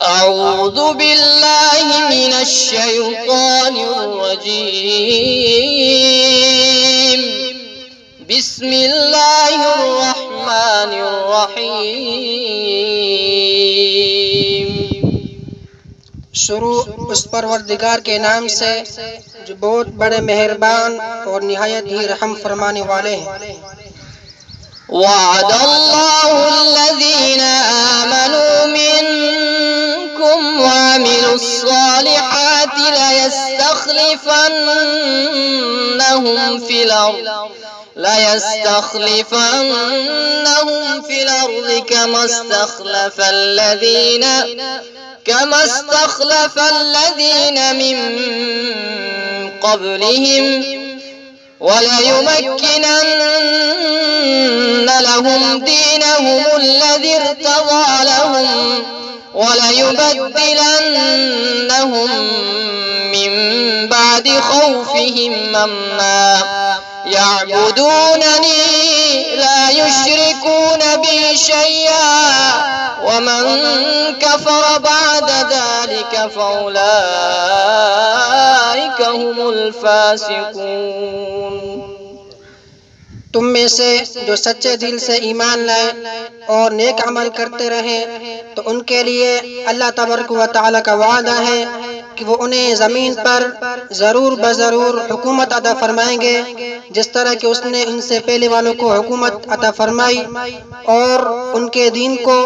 अऊज़ु बिल्लाहि मिनश शैतानिर रजीम। बिस्मिल्लाहिर रहमानिर रहीम। शुरू उस परवरदिगार के नाम से जो बहुत बड़े मेहरबान और निहायत ही रहम फरमाने वाले हैं। वअदल्लाहुल्लज़ीना आमनू मिनकुम वअमिलुस्सालिहाति लयस्तखलिफन्नहुम फिल अर्दि كما استخلف الذين من قبلهم وليمكنن لهم دينهم الذي ارتضى لهم وليبدلنهم من بعد خوفهم أمنا يعبدونني لا يشركون بي شيئا ومن كفر بعد ذلك فأولئك هم الفاسقون। तुम में से जो सच्चे दिल से ईमान लाए और नेक अमल करते रहे तो उनके लिए अल्लाह तबारक व तआला का वादा है कि वो उन्हें ज़मीन पर ज़रूर बज़रूर हुकूमत अता फरमाएंगे, जिस तरह कि उसने उनसे पहले वालों को हुकूमत अता फरमाई, और उनके दीन को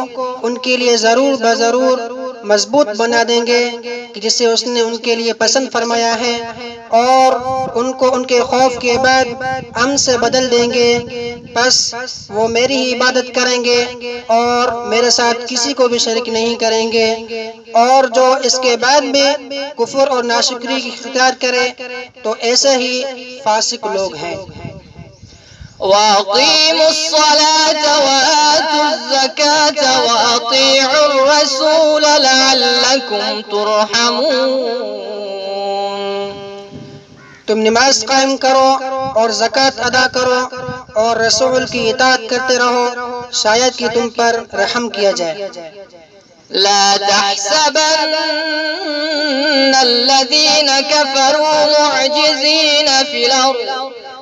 उनके लिए ज़रूर बज़रूर मजबूत बना देंगे कि जिसे उसने उनके लिए पसंद फरमाया है, और उनको उनके खौफ के बाद अमन से बदल देंगे। बस वो मेरी ही इबादत करेंगे और मेरे साथ किसी को भी शरीक नहीं करेंगे, और जो इसके बाद भी कुफ्र और नाशुक्री की इख्तियार करे तो ऐसे ही फासिक लोग हैं। वअक़ीमुस्सलात वआतुज़्ज़कात वअतीउर्रसूल लअल्लकुम तुरहमून। तुम नमाज कायम करो और ज़कात अदा करो और रसूल की इताअत करते रहो, शायद कि तुम पर रहम किया जाए। لا تحسبن الذين كفروا معجزين في الأرض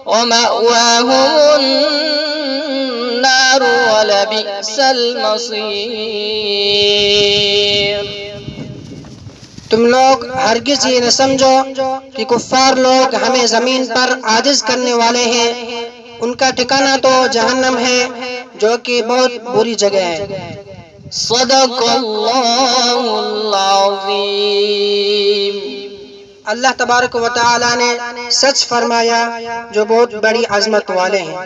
ومأواهم النار ولبئس المصير। तुम लोग हरगिज़ ये न समझो कि कुफ्फार लोग हमें ज़मीन पर आजिज़ करने वाले हैं। उनका ठिकाना तो जहन्नम है, जो कि बहुत बुरी जगह है। सदक़ल्लाहुल अज़ीम। अल्लाह तबारक व तआला ने सच फरमाया जो बहुत बड़ी अज़मत वाले हैं।